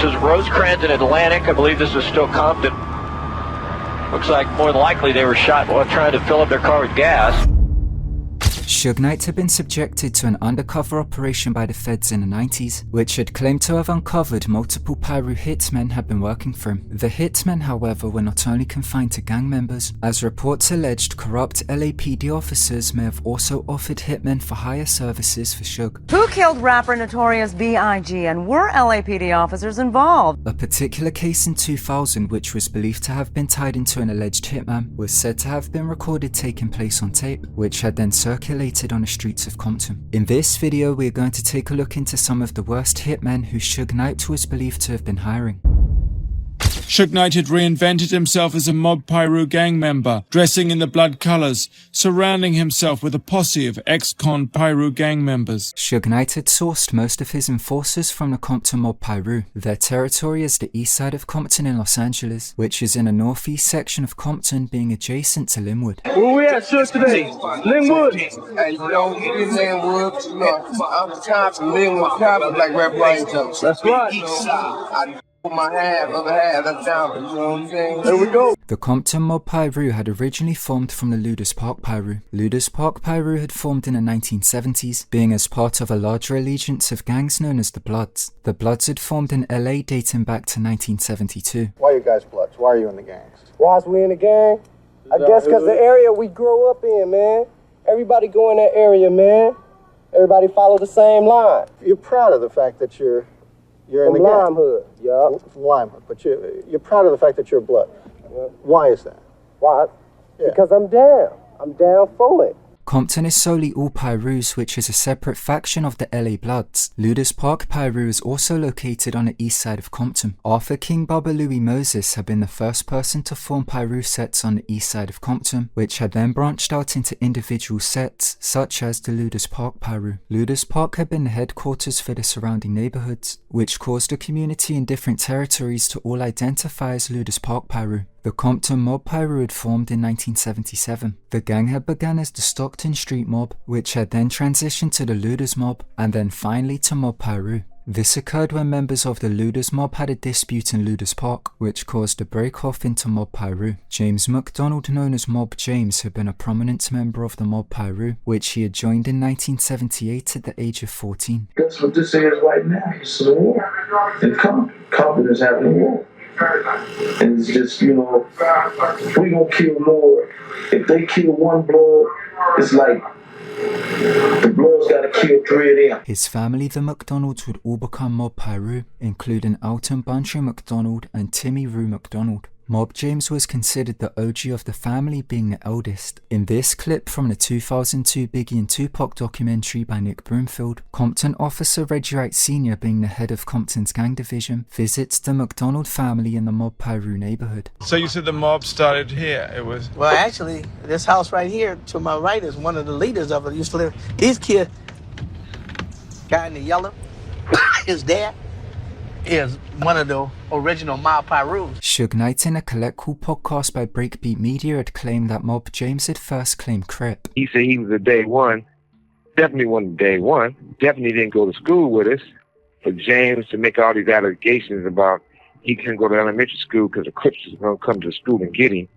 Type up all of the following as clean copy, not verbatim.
is Rosecrans and Atlantic. I believe this is still Compton. Looks like more than likely they were shot while trying to fill up their car with gas. Suge Knight had been subjected to an undercover operation by the feds in the 90s, which had claimed to have uncovered multiple Piru hitmen had been working for him. The hitmen, however, were not only confined to gang members, as reports alleged corrupt LAPD officers may have also offered hitmen for hire services for Suge. Who killed rapper Notorious B.I.G. and were LAPD officers involved? A particular case in 2000, which was believed to have been tied into an alleged hitman, was said to have been recorded taking place on tape, which had then circulated on the streets of Compton. In this video, we are going to take a look into some of the worst hitmen who Suge Knight was believed to have been hiring. Suge Knight had reinvented himself as a mob Piru gang member, dressing in the blood colors, surrounding himself with a posse of ex-con Piru gang members. Suge Knight had sourced most of his enforcers from the Compton mob Piru. Their territory is the east side of Compton in Los Angeles, which is in the northeast section of Compton, being adjacent to Linwood. Where we at, Suge, today? Linwood. Hey, yo, you Linwood. Look, I'm trying to Linwood Copper like Rap Brian Jones. That's right. I my half, other half, that's down, you know what I'm saying? There we go. The Compton mob Piru had originally formed from the Ludus Park Piru. Ludus Park Piru had formed in the 1970s, being as part of a larger allegiance of gangs known as the Bloods. The Bloods had formed in LA dating back to 1972. Why are you guys Bloods? Why are you in the gangs? Why is we in the gang? I guess because the area we grew up in, man. Everybody go in that area, man. Everybody follow the same line. You're proud of the fact that you're in the gang. Lime Hood, yeah. From Lime Hood, but you're proud of the fact that you're Blood. Yeah. Why is that? Why? Yeah. Because I'm down. I'm down for it. Compton is solely all Pirus, which is a separate faction of the LA Bloods. Ludus Park Piru is also located on the east side of Compton. Arthur King Bubba Louie Moses had been the first person to form Piru sets on the east side of Compton, which had then branched out into individual sets, such as the Ludus Park Piru. Ludus Park had been the headquarters for the surrounding neighborhoods, which caused the community in different territories to all identify as Ludus Park Piru. The Compton mob Piru had formed in 1977. The gang had begun as the Stockton Street mob, which had then transitioned to the Ludus mob, and then finally to mob Piru. This occurred when members of the Ludus mob had a dispute in Ludus Park, which caused a break-off into mob Piru. James McDonald, known as Mob James, had been a prominent member of the mob Piru, which he had joined in 1978 at the age of 14. That's what this is right now. It's a war. And Compton is having a war. And it's just, you know, we gonna kill more. If they kill one blood, it's like the blood's gotta kill three of them. His family, the McDonalds, would all become mob Piru, including Alton Buncher McDonald and Timmy Rue McDonald. Mob James was considered the OG of the family, being the eldest. In this clip from the 2002 Biggie and Tupac documentary by Nick Broomfield, Compton officer Reggie Wright Sr., being the head of Compton's gang division, visits the McDonald family in the mob Piru neighborhood. So you said the mob started here, it was? Well, actually, this house right here to my right is one of the leaders of it. Used to live. His kid, guy in the yellow, his dad is one of the original mob Pirus. Suge Knight, in a Collect Call podcast by Breakbeat Media, had claimed that Mob James had first claimed Crip. He said he was a day one. Definitely wasn't day one. Definitely didn't go to school with us. For James to make all these allegations about he couldn't go to elementary school because the Crips was going to come to school and get him.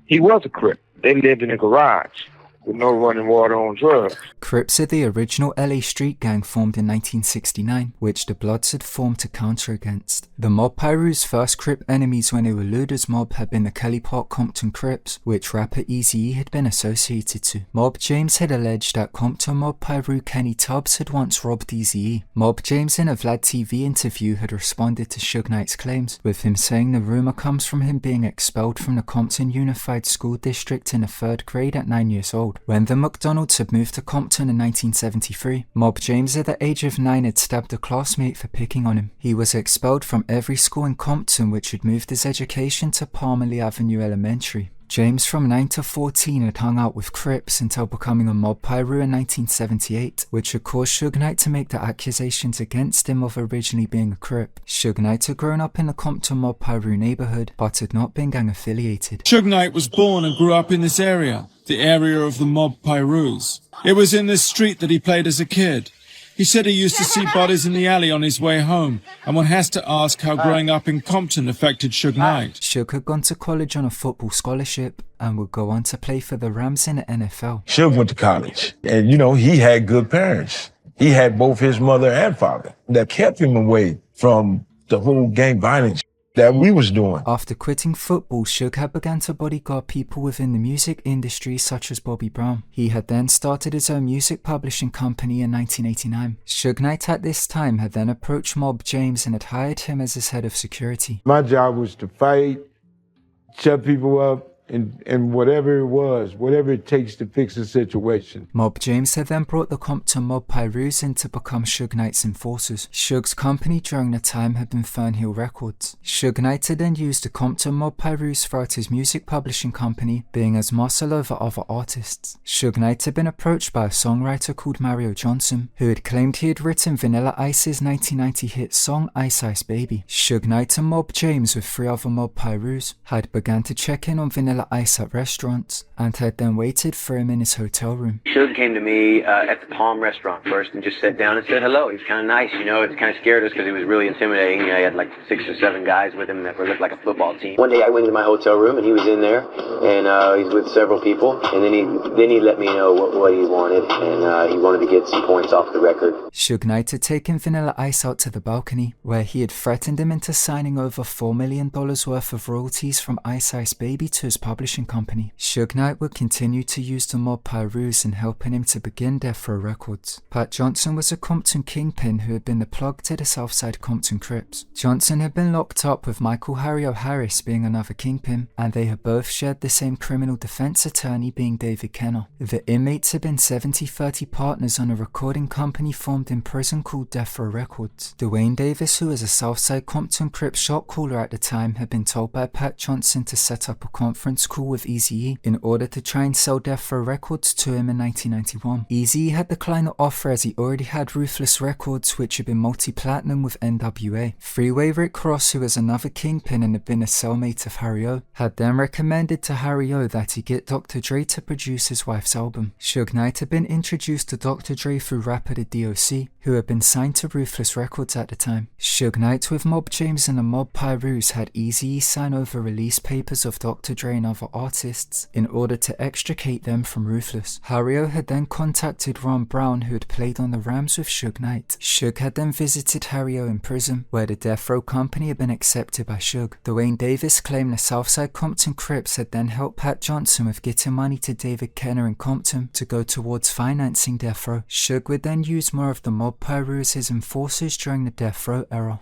He was a Crip. They lived in a garage with no running water on drugs. Crips are the original LA street gang formed in 1969, which the Bloods had formed to counter against. The mob Piru's first Crip enemies when they were Ludus mob had been the Kelly Park Compton Crips, which rapper Eazy-E had been associated to. Mob James had alleged that Compton mob Piru Kenny Tubbs had once robbed Eazy-E. Mob James, in a Vlad TV interview, had responded to Suge Knight's claims, with him saying the rumor comes from him being expelled from the Compton Unified School District in the 3rd grade at 9 years old. When the McDonalds had moved to Compton in 1973, Mob James at the age of 9 had stabbed a classmate for picking on him. He was expelled from every school in Compton, which had moved his education to Palmerley Avenue Elementary. James, from 9 to 14, had hung out with Crips until becoming a mob Piru in 1978, which had caused Suge Knight to make the accusations against him of originally being a Crip. Suge Knight had grown up in the Compton mob Piru neighborhood, but had not been gang affiliated. Suge Knight was born and grew up in this area, the area of the mob Pirus. It was in this street that he played as a kid. He said he used to see bodies in the alley on his way home, and one has to ask how growing up in Compton affected Suge Knight. Suge had gone to college on a football scholarship and would go on to play for the Rams in the NFL. Suge went to college, and he had good parents. He had both his mother and father that kept him away from the whole gang violence that we was doing. After quitting football, Suge had begun to bodyguard people within the music industry such as Bobby Brown. He had then started his own music publishing company in 1989. Suge Knight at this time had then approached Mob James and had hired him as his head of security. My job was to fight, shut people up, and whatever it was, whatever it takes to fix the situation. Mob James had then brought the Compton Mob Pirus in to become Suge Knight's enforcers. Suge's company during the time had been Fernhill Records. Suge Knight had then used the Compton Mob Pirus throughout his music publishing company, being as muscle over other artists. Suge Knight had been approached by a songwriter called Mario Johnson, who had claimed he had written Vanilla Ice's 1990 hit song Ice Ice Baby. Suge Knight and Mob James, with 3 other Mob Pirus, had begun to check in on Vanilla Ice at restaurants and had then waited for him in his hotel room. Suge came to me at the Palm restaurant first and just sat down and said hello. He was kind of nice, It kind of scared us because he was really intimidating. He had like 6 or 7 guys with him that looked like a football team. One day I went into my hotel room and he was in there and he's with several people, and then he let me know what he wanted, and he wanted to get some points off the record. Suge Knight had taken Vanilla Ice out to the balcony, where he had threatened him into signing over $4 million worth of royalties from Ice Ice Baby to his publishing company. Suge Knight would continue to use the Mob Pirus in helping him to begin Death Row Records. Pat Johnson was a Compton kingpin who had been the plug to the Southside Compton Crips. Johnson had been locked up, with Michael Harrio Harris being another kingpin, and they had both shared the same criminal defense attorney, being David Kenner. The inmates had been 70-30 partners on a recording company formed in prison called Death Row Records. Dwayne Davis, who was a Southside Compton Crip shot caller at the time, had been told by Pat Johnson to set up a conference call with Eazy-E in order to try and sell Death Row Records to him in 1991. Eazy-E had declined the offer as he already had Ruthless Records, which had been multi-platinum with NWA. Freeway Rick Ross, who was another kingpin and had been a cellmate of Harrio, had then recommended to Harrio that he get Dr. Dre to produce his wife's album. Suge Knight had been introduced to Dr. Dre through rapper the DOC, who had been signed to Ruthless Records at the time. Suge Knight, with Mob James and the Mob Pirus, had Eazy-E sign over release papers of Dr. Dre and other artists in order to extricate them from Ruthless. Harrio had then contacted Ron Brown, who had played on the Rams with Suge Knight. Suge had then visited Harrio in prison, where the Death Row Company had been accepted by Suge. Dwayne Davis claimed the Southside Compton Crips had then helped Pat Johnson with getting money to David Kenner in Compton to go towards financing Death Row. Suge would then use more of the Mob Piru as his enforcers during the Death Row era.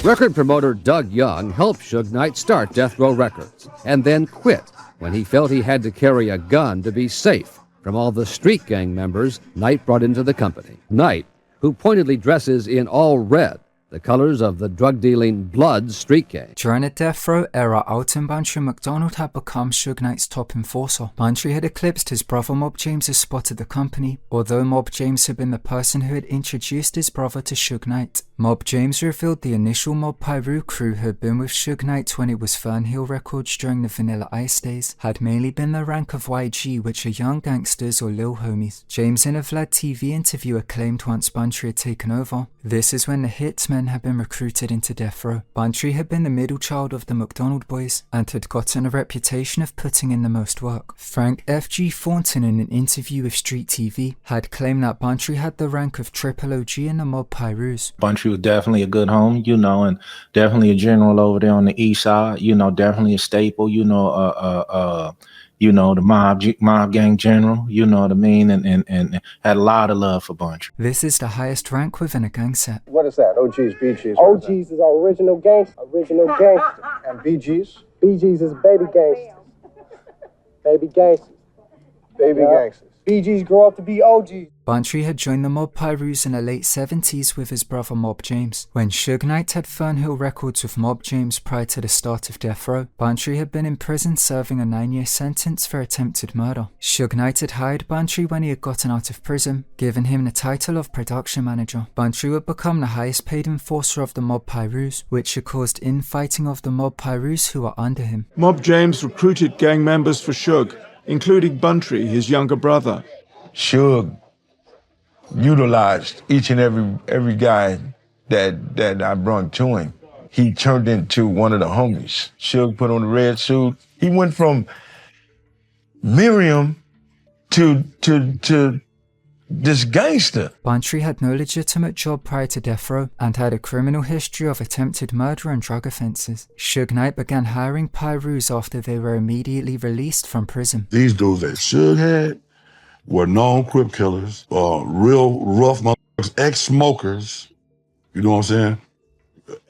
Record promoter Doug Young helped Suge Knight start Death Row Records, and then quit when he felt he had to carry a gun to be safe from all the street gang members Knight brought into the company. Knight, who pointedly dresses in all red, the colors of the drug-dealing Blood street gang. During the Death Row era, Alton Bantry McDonald had become Suge Knight's top enforcer. Bantry had eclipsed his brother Mob James' spot at the company, although Mob James had been the person who had introduced his brother to Suge Knight. Mob James revealed the initial Mob Piru crew who had been with Suge Knight when it was Fernhill Records during the Vanilla Ice days had mainly been the rank of YG, which are young gangsters or lil homies. James, in a Vlad TV interview, claimed once Bantry had taken over, this is when the Hitmen had been recruited into Death Row. Bantry had been the middle child of the McDonald boys and had gotten a reputation of putting in the most work. Frank F.G. Thornton, in an interview with Street TV, had claimed that Bantry had the rank of Triple OG in the Mob Pirus. Bantry was definitely a good homie, and definitely a general over there on the east side, definitely a staple, the mob gang general, you know what I mean, and had a lot of love for Bantry. This is the highest rank within a gang set. What is that? OGs, BGs? OGs is original gangster. And BGs? BGs is baby gangsters. Baby gangsters. Baby gangsters. BGs grow up to be OGs. Bantry had joined the Mob Pirus in the late 70s with his brother Mob James. When Suge Knight had Fernhill Records with Mob James prior to the start of Death Row, Bantry had been in prison serving a 9-year sentence for attempted murder. Suge Knight had hired Bantry when he had gotten out of prison, giving him the title of production manager. Bantry would become the highest paid enforcer of the Mob Pirus, which had caused infighting of the Mob Pirus who were under him. Mob James recruited gang members for Suge, including Bantry, his younger brother. Suge utilized each and every guy that I brought to him. He turned into one of the homies. Suge put on the red suit. He went from Miriam to this gangster. Bantry had no legitimate job prior to death row and had a criminal history of attempted murder and drug offenses. Suge Knight began hiring Pirus after they were immediately released from prison. These dudes that Suge had were known Crip killers, real rough motherfuckers, ex-smokers, you know what I'm saying?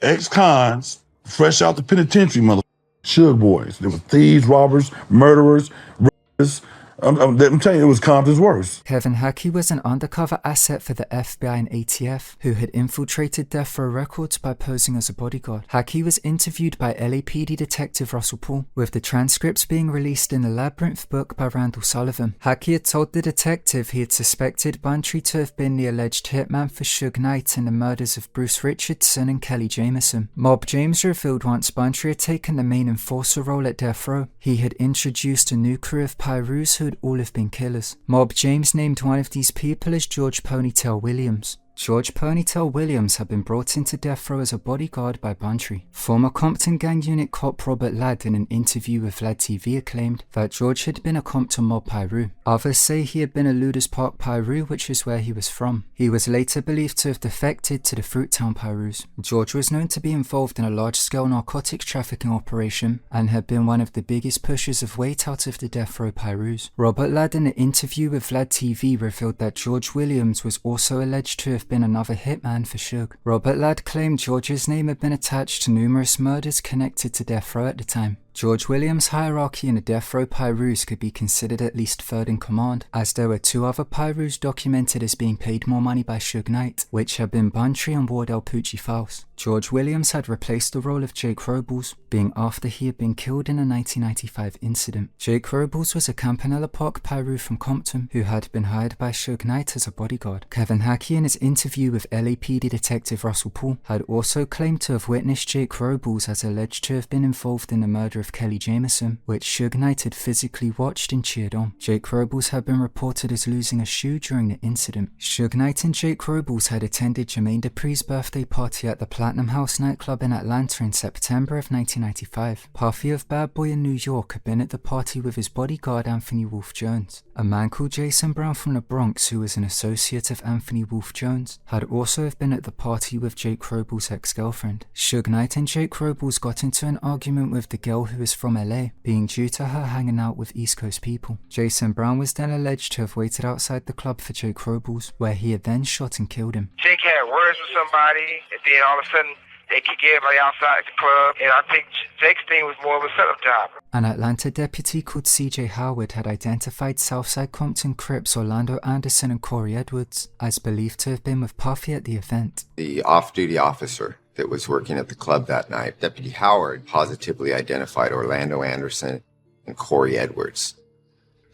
Ex-cons, fresh out the penitentiary motherfuckers. Suge boys. They were thieves, robbers, murderers, rapists. I'm telling you, it was Compton's worst. Kevin Hackey was an undercover asset for the FBI and ATF, who had infiltrated Death Row Records by posing as a bodyguard. Hackey was interviewed by LAPD detective Russell Paul, with the transcripts being released in the Labyrinth book by Randall Sullivan. Hackey had told the detective he had suspected Bantry to have been the alleged hitman for Suge Knight in the murders of Bruce Richardson and Kelly Jameson. Mob James revealed once Bantry had taken the main enforcer role at Death Row, he had introduced a new crew of Pirus who had all have been killers. Mob James named one of these people as George Ponytail Williams. George Ponytail Williams had been brought into death row as a bodyguard by Bantry. Former Compton gang unit cop Robert Ladd in an interview with Ladd TV claimed that George had been a Compton mob Piru. Others say he had been a Luders Park Piru, which is where he was from. He was later believed to have defected to the Fruittown Pirus. George was known to be involved in a large-scale narcotics trafficking operation and had been one of the biggest pushers of weight out of the death row Pirus. Robert Ladd in an interview with Ladd TV revealed that George Williams was also alleged to have been another hitman for Suge. Robert Ladd claimed George's name had been attached to numerous murders connected to death row at the time. George Williams' hierarchy in the death row Pirus could be considered at least third in command, as there were two other Pirus documented as being paid more money by Suge Knight, which had been Bantry and Wardell Poochie Faust. George Williams had replaced the role of Jake Robles, being after he had been killed in a 1995 incident. Jake Robles was a Campanella Park Piru from Compton who had been hired by Suge Knight as a bodyguard. Kevin Hackey in his interview with LAPD detective Russell Paul had also claimed to have witnessed Jake Robles as alleged to have been involved in the murder of Kelly Jameson, which Suge Knight had physically watched and cheered on. Jake Robles had been reported as losing a shoe during the incident. Suge Knight and Jake Robles had attended Jermaine Dupri's birthday party at the Platinum House nightclub in Atlanta in September of 1995. Puffy of Bad Boy in New York had been at the party with his bodyguard Anthony Wolf Jones. A man called Jason Brown from the Bronx, who was an associate of Anthony Wolf Jones, had also have been at the party with Jake Robles' ex-girlfriend. Suge Knight and Jake Robles got into an argument with the girl who was from LA, being due to her hanging out with East Coast people. Jason Brown was then alleged to have waited outside the club for Jake Robles, where he had then shot and killed him. Jake had words with somebody, and then all of a sudden they kick everybody outside the club, and I think Jake's thing was more of a setup job. An Atlanta deputy called CJ Howard had identified Southside Compton Crips Orlando Anderson and Corey Edwards as believed to have been with Puffy at the event. The off-duty officer that was working at the club that night, Deputy Howard, positively identified Orlando Anderson and Corey Edwards.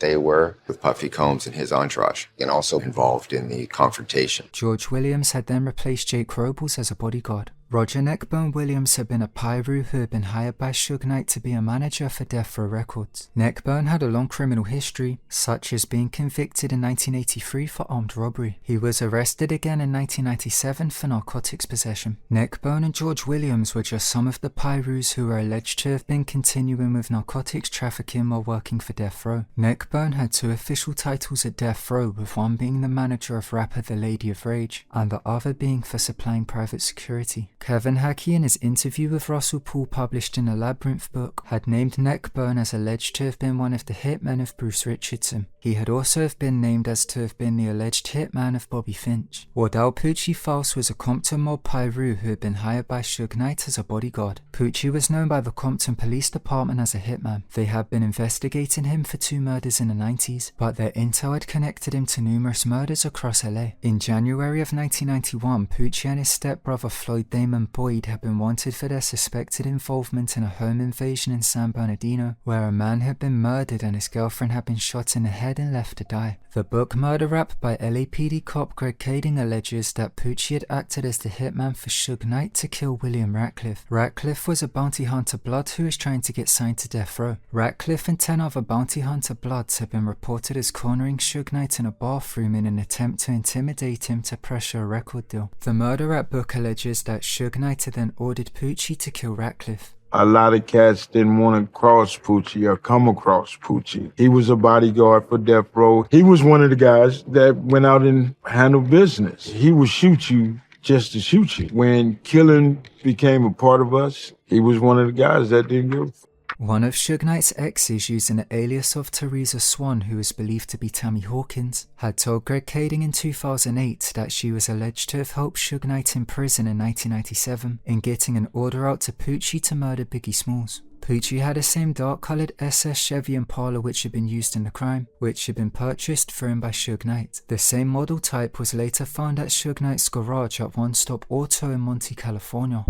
They were with Puffy Combs and his entourage, and also involved in the confrontation. George Williams had then replaced Jake Robles as a bodyguard. Roger Neckbone Williams had been a Piru who had been hired by Suge Knight to be a manager for Death Row Records. Neckbone had a long criminal history, such as being convicted in 1983 for armed robbery. He was arrested again in 1997 for narcotics possession. Neckbone and George Williams were just some of the Pirus who were alleged to have been continuing with narcotics trafficking while working for Death Row. Neckbone had two official titles at Death Row, with one being the manager of rapper The Lady of Rage, and the other being for supplying private security. Kevin Hackey in his interview with Russell Paul published in the Labyrinth book had named Neckbone as alleged to have been one of the hitmen of Bruce Richardson. He had also have been named as to have been the alleged hitman of Bobby Finch. Wardell Poochie Faust was a Compton mob Piru who had been hired by Suge Knight as a bodyguard. Poochie was known by the Compton Police Department as a hitman. They had been investigating him for 2 murders in the 90s, but their intel had connected him to numerous murders across LA. In January of 1991, Poochie and his stepbrother Floyd Damon William and Boyd had been wanted for their suspected involvement in a home invasion in San Bernardino, where a man had been murdered and his girlfriend had been shot in the head and left to die. The book Murder Rap by LAPD cop Greg Kading alleges that Poochie had acted as the hitman for Suge Knight to kill William Ratcliffe. Ratcliffe was a bounty hunter blood who was trying to get signed to death row. Ratcliffe and 10 other bounty hunter bloods had been reported as cornering Suge Knight in a bathroom in an attempt to intimidate him to pressure a record deal. The Murder Rap book alleges that Suge Knight had then ordered Poochie to kill Ratcliffe. A lot of cats didn't want to cross Poochie or come across Poochie. He was a bodyguard for death row. He was one of the guys that went out and handled business. He would shoot you just to shoot you. When killing became a part of us, he was one of the guys that didn't give a fuck. One of Suge Knight's exes, using the alias of Teresa Swan, who was believed to be Tammy Hawkins, had told Greg Kading in 2008 that she was alleged to have helped Suge Knight in prison in 1997 in getting an order out to Poochie to murder Biggie Smalls. Poochie had the same dark-coloured SS Chevy Impala which had been used in the crime, which had been purchased for him by Suge Knight. The same model type was later found at Suge Knight's garage at One Stop Auto in Monte, California.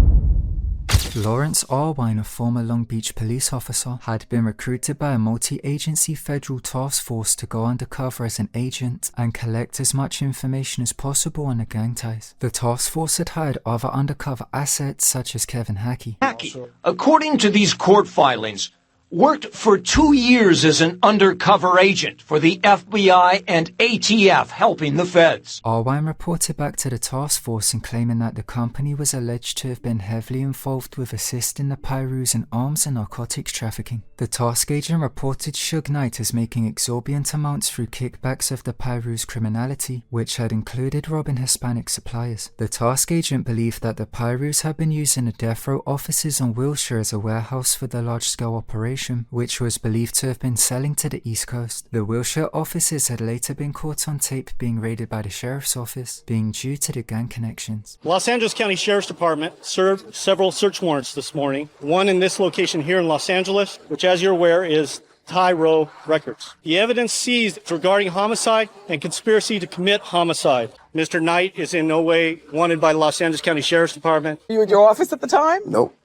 Lawrence Arwine, a former Long Beach police officer, had been recruited by a multi-agency federal task force to go undercover as an agent and collect as much information as possible on the gang ties. The task force had hired other undercover assets such as Kevin Hackey. Hackey, according to these court filings, worked for 2 years as an undercover agent for the FBI and ATF, helping the feds. Arwine reported back to the task force and claiming that the company was alleged to have been heavily involved with assisting the Pirus in arms and narcotics trafficking. The task agent reported Suge Knight as making exorbitant amounts through kickbacks of the Pirus' criminality, which had included robbing Hispanic suppliers. The task agent believed that the Pirus had been using the death row offices on Wilshire as a warehouse for the large-scale operation, which was believed to have been selling to the East Coast. The Wilshire offices had later been caught on tape being raided by the Sheriff's Office, being due to the gang connections. Los Angeles County Sheriff's Department served several search warrants this morning. One in this location here in Los Angeles, which as you're aware is Tyro Records. The evidence seized regarding homicide and conspiracy to commit homicide. Mr. Knight is in no way wanted by the Los Angeles County Sheriff's Department. You in your office at the time? Nope.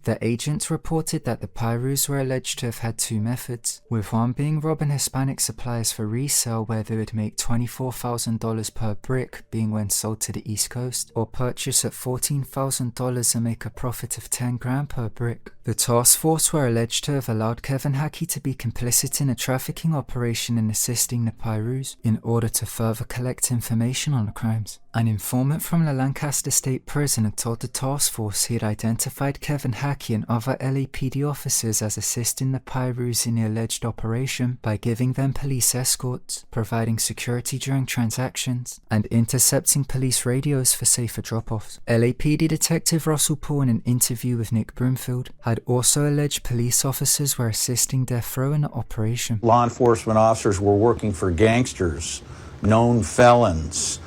The agents reported that the Pirus were alleged to have had two methods, with one being robbing Hispanic suppliers for resale where they would make $24,000 per brick, being when sold to the East Coast, or purchase at $14,000 and make a profit of $10,000 per brick. The task force were alleged to have allowed Kevin Hackey to be complicit in a trafficking operation in assisting the Pirus in order to further collect information on the crimes. An informant from the Lancaster State Prison had told the task force he had identified Kevin Hackey and other LAPD officers as assisting the Pirus in the alleged operation by giving them police escorts, providing security during transactions, and intercepting police radios for safer drop-offs. LAPD Detective Russell Paul, in an interview with Nick Broomfield, had also alleged police officers were assisting death row in the operation. Law enforcement officers were working for gangsters, known felons,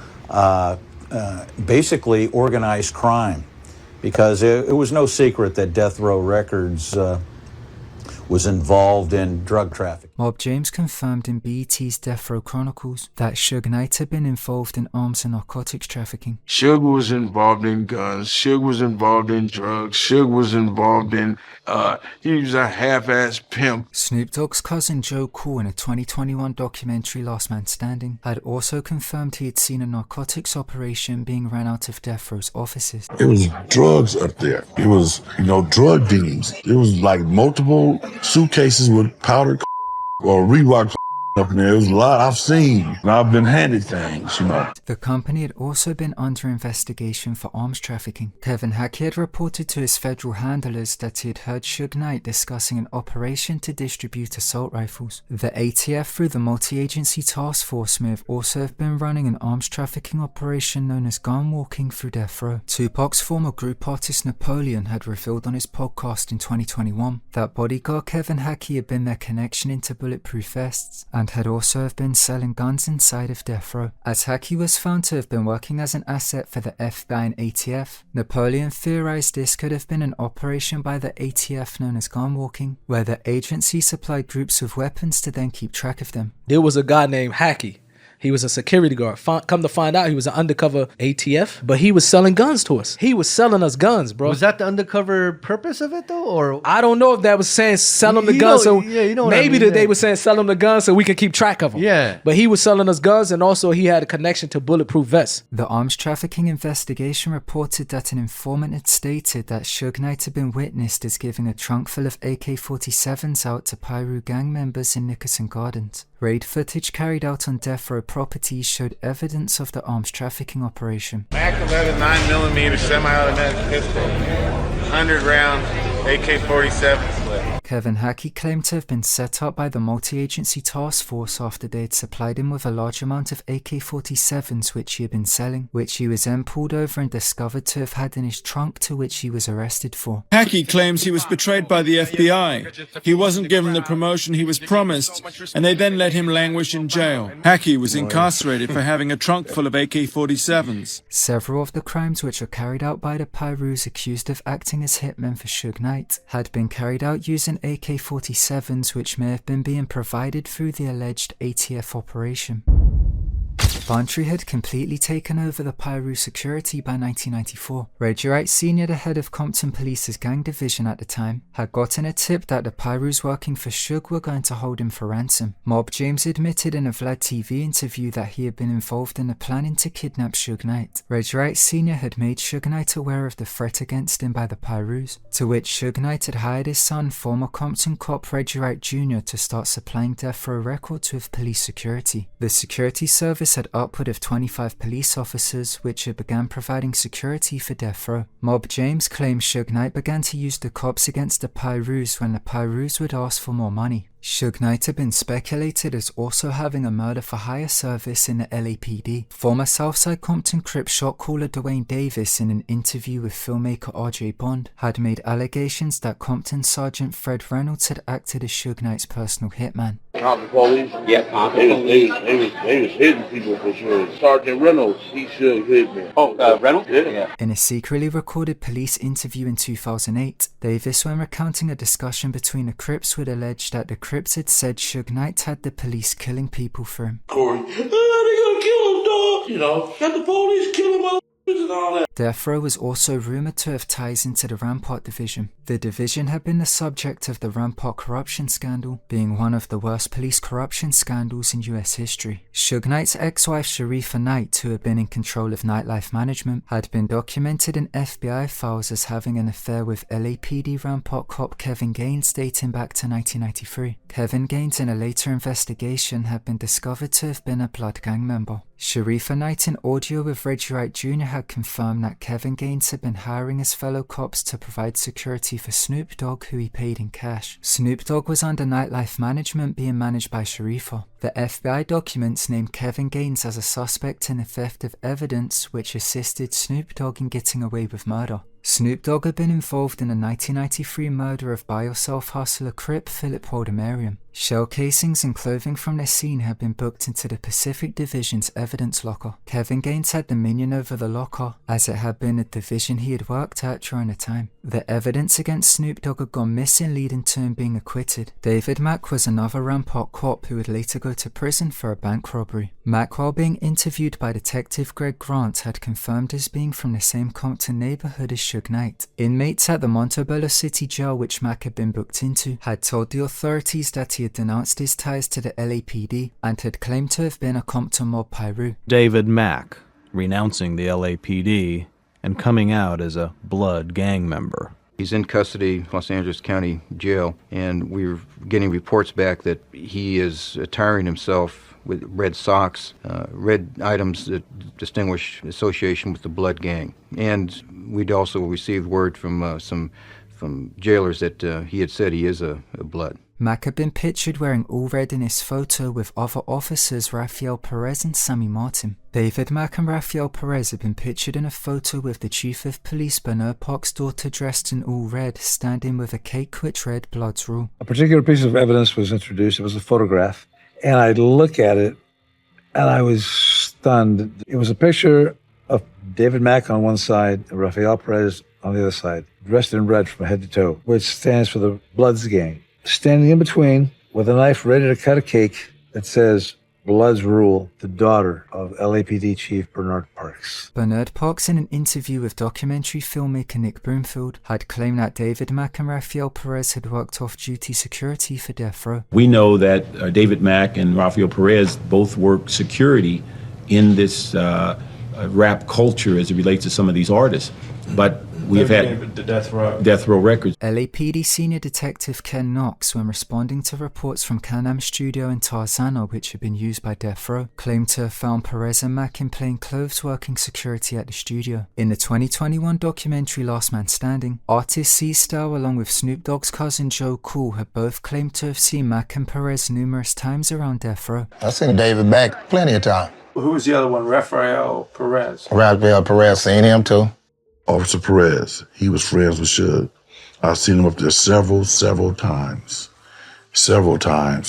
basically organized crime, because it was no secret that Death Row Records was involved in drug trafficking. Mob James confirmed in BET's Death Row Chronicles that Suge Knight had been involved in arms and narcotics trafficking. Suge was involved in guns. Suge was involved in drugs. Suge was involved in, he was a half-ass pimp. Snoop Dogg's cousin Joe Cool, in a 2021 documentary Last Man Standing, had also confirmed he had seen a narcotics operation being ran out of Death Row's offices. It was drugs up there. It was, drug dealings. It was like multiple suitcases with powdered or Reebok up in there. It was a lot I've seen, and I've been handed things, The company had also been under investigation for arms trafficking. Kevin Hackey had reported to his federal handlers that he had heard Suge Knight discussing an operation to distribute assault rifles. The ATF, through the multi-agency task force, may have also have been running an arms trafficking operation known as gun walking through death row. Tupac's former group artist Napoleon had revealed on his podcast in 2021 that bodyguard Kevin Hackey had been their connection into bulletproof vests, and had also have been selling guns inside of death row. As Hackey was found to have been working as an asset for the FBI and ATF, Napoleon theorized this could have been an operation by the ATF known as gun walking, where the agency supplied groups with weapons to then keep track of them. There was a guy named Hackey. He was a security guard. Come to find out, he was an undercover ATF, but he was selling guns to us. He was selling us guns, bro. Was that the undercover purpose of it, though? Or I don't know if that was saying sell them the guns. So maybe that they were saying sell them the guns so we could keep track of them. Yeah. But he was selling us guns, and also he had a connection to bulletproof vests. The arms trafficking investigation reported that an informant had stated that Suge Knight had been witnessed as giving a trunk full of AK-47s out to Piru gang members in Nickerson Gardens. Raid footage carried out on death row properties showed evidence of the arms trafficking operation. Mac 11 9mm semi-automatic pistol, 100 rounds, AK-47 slip. Kevin Hackey claimed to have been set up by the multi-agency task force after they had supplied him with a large amount of AK-47s which he had been selling, which he was then pulled over and discovered to have had in his trunk, to which he was arrested for. Hackey claims he was betrayed by the FBI. He wasn't given the promotion he was promised, and they then let him languish in jail. Hackey was incarcerated for having a trunk full of AK-47s. Several of the crimes which were carried out by the Pirus accused of acting as hitmen for Suge Knight had been carried out using AK-47s which may have been being provided through the alleged ATF operation. Bantry had completely taken over the Piru security by 1994. Reggie Wright Sr., the head of Compton Police's gang division at the time, had gotten a tip that the Pirus working for Suge were going to hold him for ransom. Mob James admitted in a Vlad TV interview that he had been involved in the planning to kidnap Suge Knight. Reggie Wright Sr. had made Suge Knight aware of the threat against him by the Pirus, to which Suge Knight had hired his son, former Compton cop Reggie Wright Jr., to start supplying death row records with police security. The security service had upward of 25 police officers which had began providing security for death row. Mob James claims Suge Knight began to use the cops against the Pirus when the Pirus would ask for more money. Suge Knight had been speculated as also having a murder-for-hire service in the LAPD. Former Southside Compton Crip shot caller Dwayne Davis, in an interview with filmmaker RJ Bond, had made allegations that Compton Sergeant Fred Reynolds had acted as Suge Knight's personal hitman. Compton police? Yeah, Compton police. They was hitting people for sure. Sergeant Reynolds, he should hit me. Oh, Reynolds? Yeah. In a secretly recorded police interview in 2008, Davis, when recounting a discussion between the Crips, would allege that the Crips had said Suge Knight had the police killing people for him. Corey, they gonna kill him, dog. You know, got the police killing motherfuckers and all that. Death Row was also rumoured to have ties into the Rampart division. The division had been the subject of the Rampart corruption scandal, being one of the worst police corruption scandals in US history. Suge Knight's ex-wife Sharifa Knight, who had been in control of nightlife management, had been documented in FBI files as having an affair with LAPD Rampart cop Kevin Gaines dating back to 1993. Kevin Gaines, in a later investigation, had been discovered to have been a Blood gang member. Sharifa Knight, in audio with Reggie Wright Jr., had confirmed that Kevin Gaines had been hiring his fellow cops to provide security for Snoop Dogg, who he paid in cash. Snoop Dogg was under nightlife management being managed by Sharifa. The FBI documents named Kevin Gaines as a suspect in the theft of evidence which assisted Snoop Dogg in getting away with murder. Snoop Dogg had been involved in the 1993 murder of buy-yourself hustler Crip Philip Waldemariam. Shell casings and clothing from the scene had been booked into the Pacific Division's evidence locker. Kevin Gaines had dominion over the locker, as it had been a division he had worked at during the time. The evidence against Snoop Dogg had gone missing, leading to him being acquitted. David Mack was another Rampart cop who would later go to prison for a bank robbery. Mack, while being interviewed by Detective Greg Grant, had confirmed as being from the same Compton neighborhood as Suge Knight. Inmates at the Montebello City Jail, which Mack had been booked into, had told the authorities that he had denounced his ties to the LAPD and had claimed to have been a Compton mob Piru. David Mack, renouncing the LAPD and coming out as a Blood gang member. He's in custody, Los Angeles County Jail, and we're getting reports back that he is attiring himself with red socks, red items that distinguish association with the Blood gang. And we'd also received word from jailers that he had said he is a Blood. Mack had been pictured wearing all red in his photo with other officers Rafael Perez and Sammy Martin. David Mack and Rafael Perez had been pictured in a photo with the Chief of Police Bernard Park's daughter dressed in all red, standing with a cake which read Blood's Rule. A particular piece of evidence was introduced. It was a photograph. And I look at it, and I was stunned. It was a picture of David Mack on one side, and Rafael Perez on the other side, dressed in red from head to toe, which stands for the Bloods gang. Standing in between with a knife ready to cut a cake that says Bloods Rule, the daughter of LAPD Chief Bernard Parks. Bernard Parks, in an interview with documentary filmmaker Nick Broomfield, had claimed that David Mack and Rafael Perez had worked off-duty security for death row. We know that David Mack and Rafael Perez both work security in this rap culture as it relates to some of these artists. But we have had the death row records. LAPD Senior Detective Ken Knox, when responding to reports from Can-Am Studio in Tarzana, which had been used by Death Row, claimed to have found Perez and Mack in plain clothes working security at the studio. In the 2021 documentary Last Man Standing, artist C-Style along with Snoop Dogg's cousin Joe Cool had both claimed to have seen Mack and Perez numerous times around Death Row. I've seen David Mack plenty of times. Who was the other one? Rafael Perez. Rafael Perez, seen him too. Officer Perez, he was friends with Suge. I've seen him up there several times,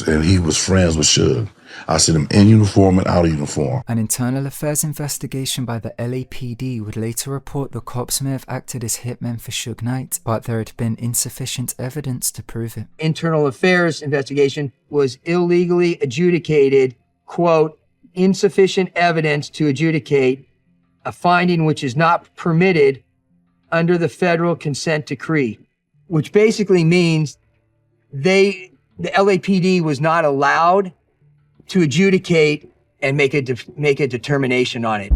and he was friends with Suge. I seen him in uniform and out of uniform. An internal affairs investigation by the LAPD would later report the cops may have acted as hitmen for Suge Knight, but there had been insufficient evidence to prove it. Internal affairs investigation was illegally adjudicated, quote, insufficient evidence to adjudicate, a finding which is not permitted under the federal consent decree, which basically means the LAPD was not allowed to adjudicate and make a determination on it.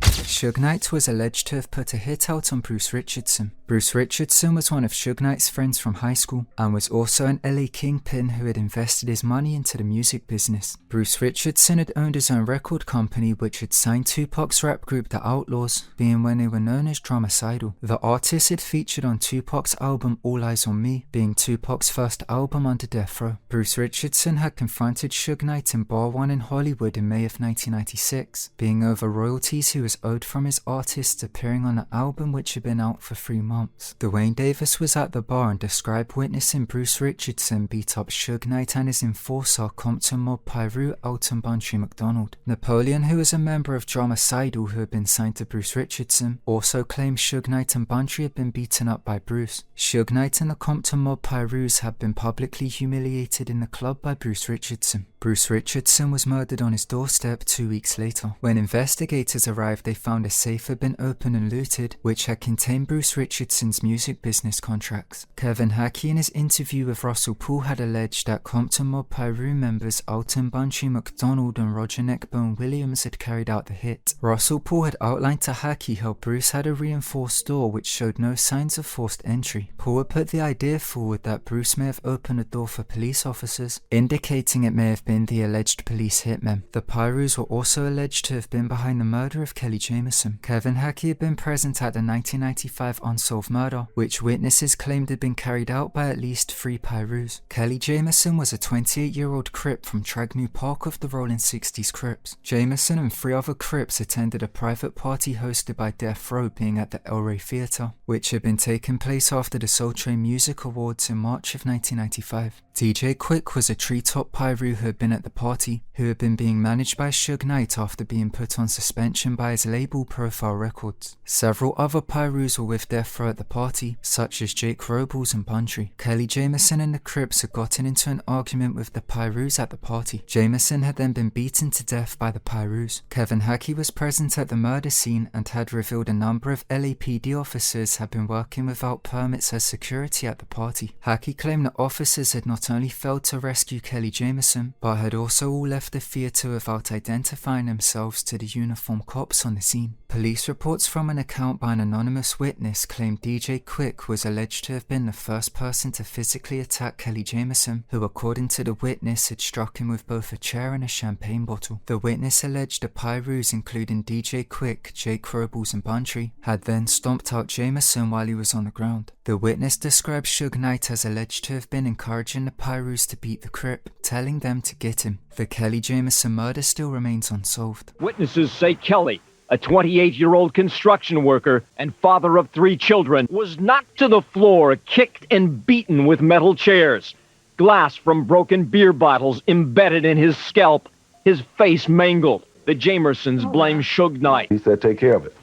Suge Knight was alleged to have put a hit out on Bruce Richardson. Bruce Richardson was one of Suge Knight's friends from high school and was also an LA kingpin who had invested his money into the music business. Bruce Richardson had owned his own record company which had signed Tupac's rap group The Outlaws, being when they were known as Dromicidal. The artist had featured on Tupac's album All Eyes on Me, being Tupac's first album under Death Row. Bruce Richardson had confronted Suge Knight in Bar 1 in Hollywood in May of 1996, being over royalties he was owed from his artists appearing on the album which had been out for 3 months. Dwayne Davis was at the bar and described witnessing Bruce Richardson beat up Suge Knight and his enforcer Compton mob Piru Alton Buntry McDonald. Napoleon, who was a member of Dromicidal who had been signed to Bruce Richardson, also claimed Suge Knight and Buntry had been beaten up by Bruce. Suge Knight and the Compton mob Pirus had been publicly humiliated in the club by Bruce Richardson. Bruce Richardson was murdered on his doorstep 2 weeks later. When investigators arrived, they found a safe had been opened and looted, which had contained Bruce Richardson's music business contracts. Kevin Hackey, in his interview with Russell Poole, had alleged that Compton mob Piru members Alton Buntry McDonald and Roger Neckbone Williams had carried out the hit. Russell Poole had outlined to Hackey how Bruce had a reinforced door which showed no signs of forced entry. Poole had put the idea forward that Bruce may have opened a door for police officers, indicating it may have been the alleged police hitmen. The Pirus were also alleged to have been behind the murder of Kelly Jameson. Kevin Hackey had been present at the 1995 unsolved murder, which witnesses claimed had been carried out by at least 3 Pirus. Kelly Jameson was a 28-year-old Crip from Tragnew Park of the Rolling 60s Crips. Jameson and 3 other Crips attended a private party hosted by Death Row, being at the El Rey Theatre, which had been taking place after the Soul Train Music Awards in March of 1995. DJ Quick was a treetop Piru who had been at the party, who had been being managed by Suge Knight after being put on suspension by his label Profile Records. Several other Pirus were with Death Row at the party, such as Jake Robles and Buntry. Kelly Jameson and the Crips had gotten into an argument with the Pirus at the party. Jameson had then been beaten to death by the Pirus. Kevin Hackey was present at the murder scene and had revealed a number of LAPD officers had been working without permits as security at the party. Hackey claimed that officers had not only failed to rescue Kelly Jameson, but had also all left the theatre without identifying themselves to the uniformed cops on the scene. Police reports from an account by an anonymous witness claimed DJ Quick was alleged to have been the first person to physically attack Kelly Jameson, who according to the witness had struck him with both a chair and a champagne bottle. The witness alleged the Pirus, including DJ Quick, Jake Robles and Buntry, had then stomped out Jameson while he was on the ground. The witness described Suge Knight as alleged to have been encouraging the Pirus to beat the Crip, telling them to get him. The Kelly Jameson murder still remains unsolved. Witnesses say Kelly, a 28-year-old construction worker and father of 3 children, was knocked to the floor, kicked and beaten with metal chairs. Glass from broken beer bottles embedded in his scalp, his face mangled. The Jamersons blame Suge Knight. He said, take care of it.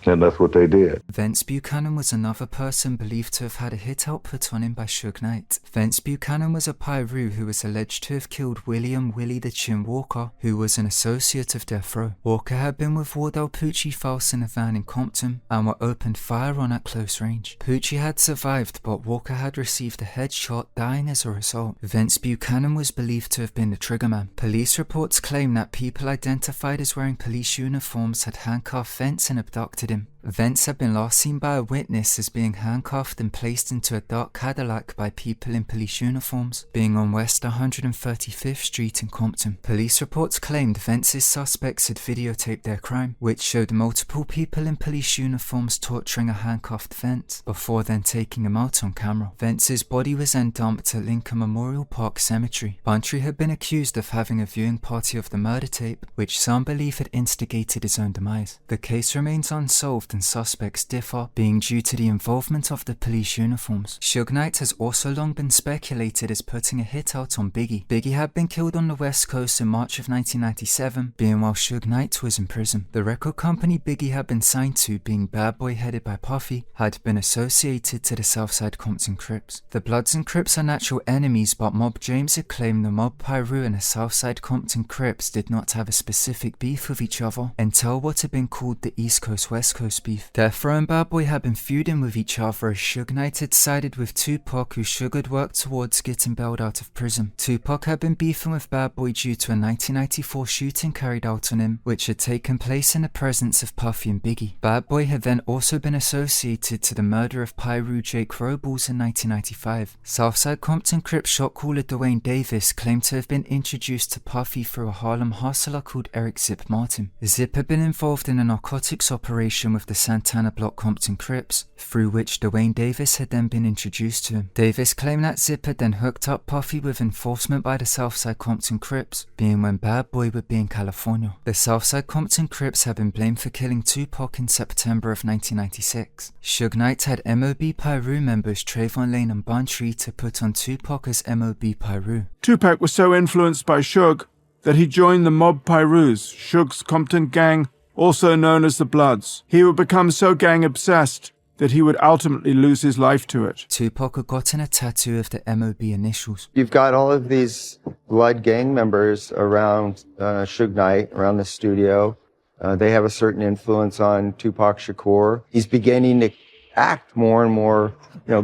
And that's what they did. Vince Buchanan was another person believed to have had a hit out put on him by Suge Knight. Vince Buchanan was a Piru who was alleged to have killed William Willie the Chin Walker, who was an associate of Death Row. Walker had been with Wardell Poochie False in a van in Compton and were opened fire on at close range. Poochie had survived, but Walker had received a headshot, dying as a result. Vince Buchanan was believed to have been the triggerman. Police reports claim that people identified as wearing police uniforms had handcuffed Vince and abducted him. Vince had been last seen by a witness as being handcuffed and placed into a dark Cadillac by people in police uniforms, being on West 135th Street in Compton. Police reports claimed Vince's suspects had videotaped their crime, which showed multiple people in police uniforms torturing a handcuffed Vince, before then taking him out on camera. Vince's body was then dumped at Lincoln Memorial Park Cemetery. Buntry had been accused of having a viewing party of the murder tape, which some believe had instigated his own demise. The case remains unsolved and suspects differ, being due to the involvement of the police uniforms. Suge Knight has also long been speculated as putting a hit out on Biggie. Biggie had been killed on the West Coast in March of 1997, being while Suge Knight was in prison. The record company Biggie had been signed to, being Bad Boy headed by Puffy, had been associated to the Southside Compton Crips. The Bloods and Crips are natural enemies, but Mob James had claimed the Mob Piru and the Southside Compton Crips did not have a specific beef with each other until what had been called the East Coast West Coast beef. Death Row and Bad Boy had been feuding with each other as Suge Knight had sided with Tupac, who Suge had worked towards getting bailed out of prison. Tupac had been beefing with Bad Boy due to a 1994 shooting carried out on him, which had taken place in the presence of Puffy and Biggie. Bad Boy had then also been associated to the murder of Piru Jake Robles in 1995. Southside Compton Crip shot caller Dwayne Davis claimed to have been introduced to Puffy through a Harlem hustler called Eric Zip Martin. Zip had been involved in a narcotics operation with the Santana Block Compton Crips, through which Dwayne Davis had then been introduced to him. Davis claimed that Zip had then hooked up Puffy with enforcement by the Southside Compton Crips, being when Bad Boy would be in California. The Southside Compton Crips had been blamed for killing Tupac in September of 1996. Suge Knight had MOB Piru members Trayvon Lane and Buntry to put on Tupac as MOB Piru. Tupac was so influenced by Suge that he joined the Mob Pirus, Suge's Compton gang, also known as the Bloods. He would become so gang-obsessed that he would ultimately lose his life to it. Tupac had gotten a tattoo of the MOB initials. You've got all of these Blood gang members around Suge Knight, around the studio. They have a certain influence on Tupac Shakur. He's beginning to act more and more,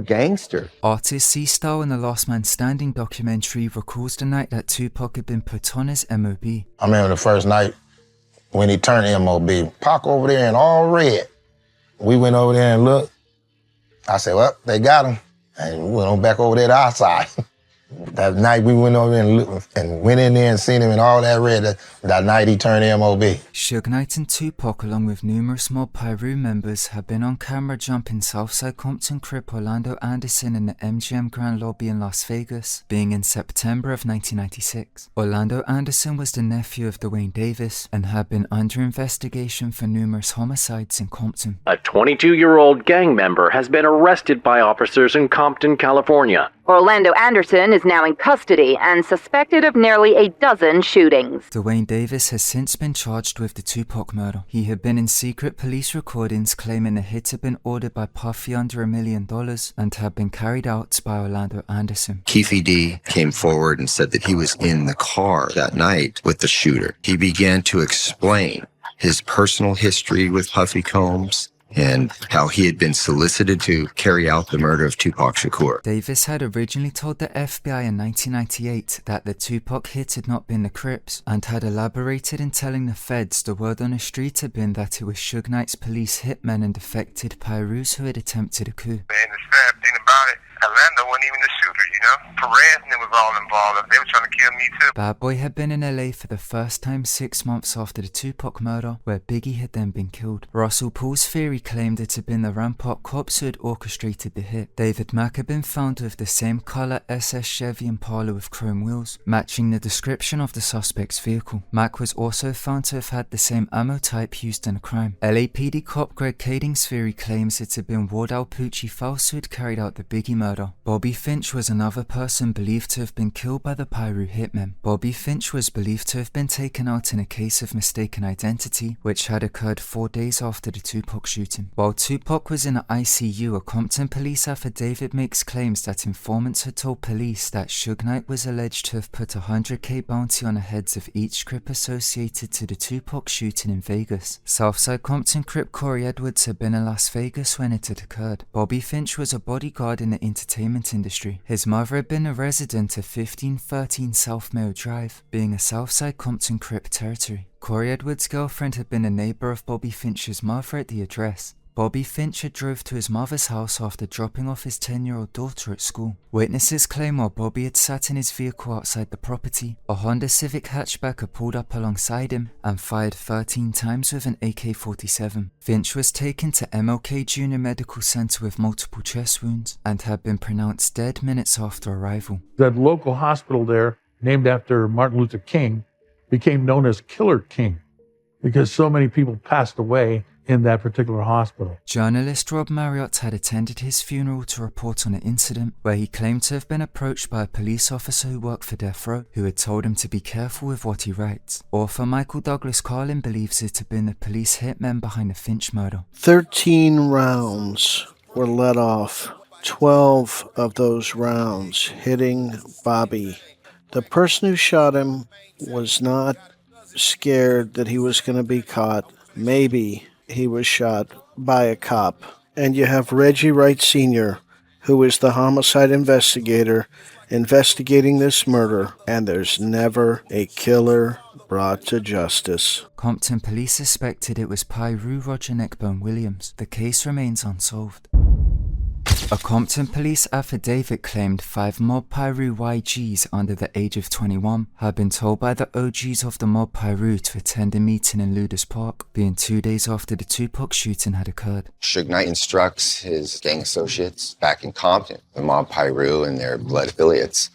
gangster. Artist C-Style in the Last Man Standing documentary recalls the night that Tupac had been put on as MOB. I remember the first night when he turned MOB. Pac over there in all red. We went over there and looked. I said, well, they got him. And we went on back over there to our side. That night we went over there and looked, and went in there and seen him in all that red. That night he turned MOB. Suge Knight and Tupac, along with numerous Mob Piru members, have been on camera jumping Southside Compton Crip Orlando Anderson in the MGM Grand Lobby in Las Vegas, being in September of 1996. Orlando Anderson was the nephew of Dwayne Davis and had been under investigation for numerous homicides in Compton. A 22-year-old gang member has been arrested by officers in Compton, California. Orlando Anderson is now in custody and suspected of nearly a dozen shootings. Dwayne Davis has since been charged with the Tupac murder. He had been in secret police recordings claiming the hit had been ordered by Puffy under $1 million and had been carried out by Orlando Anderson. Keefe D came forward and said that he was in the car that night with the shooter. He began to explain his personal history with Puffy Combs and how he had been solicited to carry out the murder of Tupac Shakur. Davis had originally told the FBI in 1998 that the Tupac hit had not been the Crips, and had elaborated in telling the feds the word on the street had been that it was Suge Knight's police hitmen and defected Pirus who had attempted a coup. And the sad thing about it, Orlando wasn't even the shooter, Perez and them was all involved. They were trying to kill me too. Bad Boy had been in LA for the first time 6 months after the Tupac murder, where Biggie had then been killed. Russell Paul's theory claimed it had been the Rampart cops who had orchestrated the hit. David Mack had been found with the same colour SS Chevy Impala with chrome wheels, matching the description of the suspect's vehicle. Mack was also found to have had the same ammo type used in the crime. LAPD cop Greg Kading's theory claims it had been Wardell Poochie False who had carried out the Biggie murder. murder. Bobby Finch was another person believed to have been killed by the Piru Hitmen. Bobby Finch was believed to have been taken out in a case of mistaken identity, which had occurred 4 days after the Tupac shooting. While Tupac was in the ICU, a Compton police affidavit makes claims that informants had told police that Suge Knight was alleged to have put a $100K bounty on the heads of each Crip associated to the Tupac shooting in Vegas. Southside Compton Crip Corey Edwards had been in Las Vegas when it had occurred. Bobby Finch was a bodyguard in the entertainment industry. His mother had been a resident of 1513 South Mayo Drive, being a Southside Compton Crip territory. Corey Edwards' girlfriend had been a neighbor of Bobby Finch's mother at the address. Bobby Finch had drove to his mother's house after dropping off his 10-year-old daughter at school. Witnesses claim while Bobby had sat in his vehicle outside the property, a Honda Civic hatchback had pulled up alongside him and fired 13 times with an AK-47. Finch was taken to MLK Junior Medical Center with multiple chest wounds and had been pronounced dead minutes after arrival. That local hospital there, named after Martin Luther King, became known as Killer King because so many people passed away in that particular hospital. Journalist Rob Marriott had attended his funeral to report on an incident where he claimed to have been approached by a police officer who worked for Death Row, who had told him to be careful with what he writes. Author Michael Douglas Carlin believes it had been the police hitmen behind the Finch murder. 13 rounds were let off, 12 of those rounds hitting Bobby. The person who shot him was not scared that he was going to be caught. Maybe he was shot by a cop. And you have Reggie Wright Sr., who is the homicide investigator investigating this murder, and there's never a killer brought to justice. Compton police suspected it was Piru Roger Neckbone Williams. The case remains unsolved. A Compton police affidavit claimed 5 mob Piru YGs under the age of 21 had been told by the OGs of the mob Piru to attend a meeting in Luders Park, being 2 days after the Tupac shooting had occurred. Suge Knight instructs his gang associates back in Compton, the mob Piru and their blood affiliates,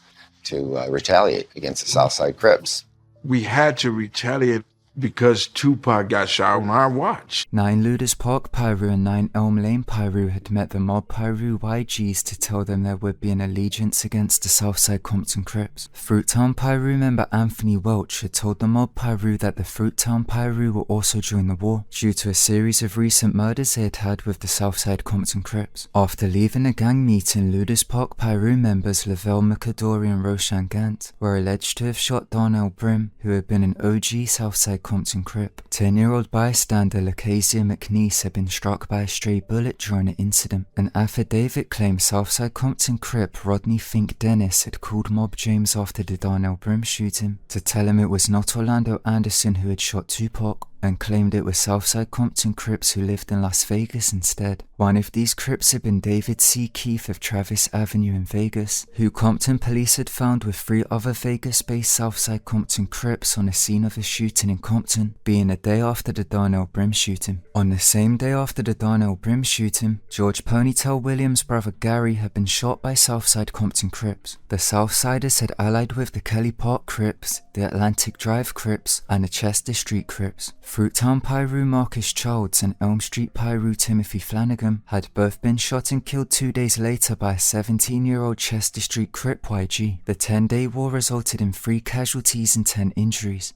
to retaliate against the Southside Crips. We had to retaliate because Tupac got shot on our watch. 9 Luders Park Piru and 9 Elm Lane Piru had met the mob Piru YGs to tell them there would be an allegiance against the Southside Compton Crips. Fruittown Piru member Anthony Welch had told the mob Piru that the Fruittown Piru were also join the war due to a series of recent murders they had had with the Southside Compton Crips. After leaving a gang meeting, Luders Park Piru members Lavelle McAdory and Roshan Gant were alleged to have shot Darnell Brim, who had been an OG Southside Compton Crip. 10-year-old bystander Lakezia McNeese had been struck by a stray bullet during the incident. An affidavit claimed Southside Compton Crip Rodney Fink Dennis had called Mob James after the Darnell Brim shooting to tell him it was not Orlando Anderson who had shot Tupac, and claimed it was Southside Compton Crips who lived in Las Vegas instead. One of these Crips had been David C. Keith of Travis Avenue in Vegas, who Compton police had found with 3 other Vegas-based Southside Compton Crips on the scene of a shooting in Compton, being a day after the Darnell Brim shooting. On the same day after the Darnell Brim shooting, George Ponytail Williams' brother Gary had been shot by Southside Compton Crips. The Southsiders had allied with the Kelly Park Crips, the Atlantic Drive Crips, and the Chester Street Crips. Fruittown Piru Marcus Childs and Elm Street Piru Timothy Flanagan had both been shot and killed 2 days later by a 17-year-old Chester Street Crip YG. The 10-day war resulted in 3 casualties and 10 injuries.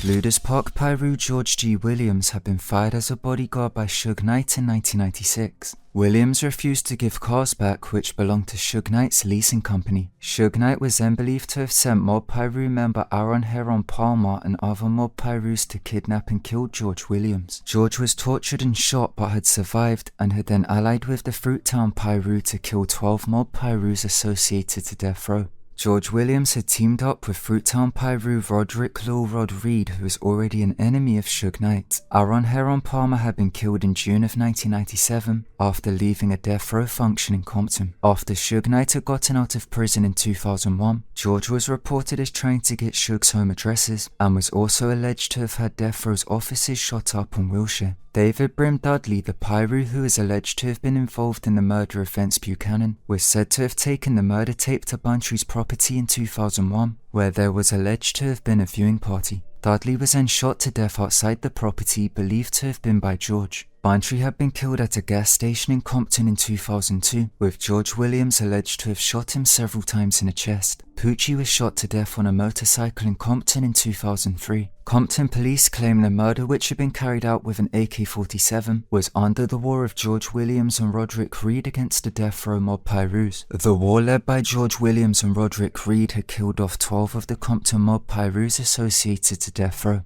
Luders Park Piru George G. Williams had been fired as a bodyguard by Suge Knight in 1996. Williams refused to give cars back which belonged to Suge Knight's leasing company. Suge Knight was then believed to have sent Mob Piru member Aaron Heron Palmer and other Mob Pirus to kidnap and kill George Williams. George was tortured and shot but had survived and had then allied with the Fruittown Piru to kill 12 Mob Pirus associated to Death Row. George Williams had teamed up with Fruittown Piru Roderick Lil Rod Reed, who was already an enemy of Suge Knight. Aaron Heron Palmer had been killed in June of 1997 after leaving a death row function in Compton. After Suge Knight had gotten out of prison in 2001, George was reported as trying to get Suge's home addresses and was also alleged to have had death row's offices shot up on Wilshire. David Brim Dudley, the Piru who is alleged to have been involved in the murder of Vince Buchanan, was said to have taken the murder tape to Buntry's property in 2001, where there was alleged to have been a viewing party. Dudley was then shot to death outside the property, believed to have been by George. Bantry had been killed at a gas station in Compton in 2002, with George Williams alleged to have shot him several times in the chest. Pucci was shot to death on a motorcycle in Compton in 2003. Compton police claim the murder, which had been carried out with an AK-47, was under the war of George Williams and Roderick Reed against the death row mob Pirus. The war led by George Williams and Roderick Reed had killed off 12 of the Compton mob Pirus associated to death row.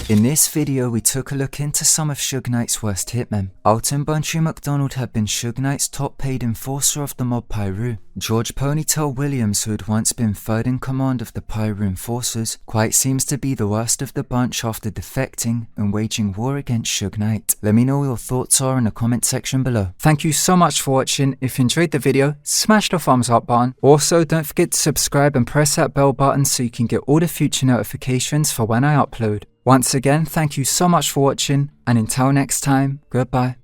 In this video, we took a look into some of Suge Knight's worst hitmen. Alton Bantry McDonald had been Suge Knight's top paid enforcer of the mob Piru. George Ponytail Williams, who had once been third in command of the Piru enforcers, quite seems to be the worst of the bunch after defecting and waging war against Suge Knight. Let me know what your thoughts are in the comment section below. Thank you so much for watching. If you enjoyed the video, smash the thumbs up button. Also, don't forget to subscribe and press that bell button so you can get all the future notifications for when I upload. Once again, thank you so much for watching, and until next time, goodbye.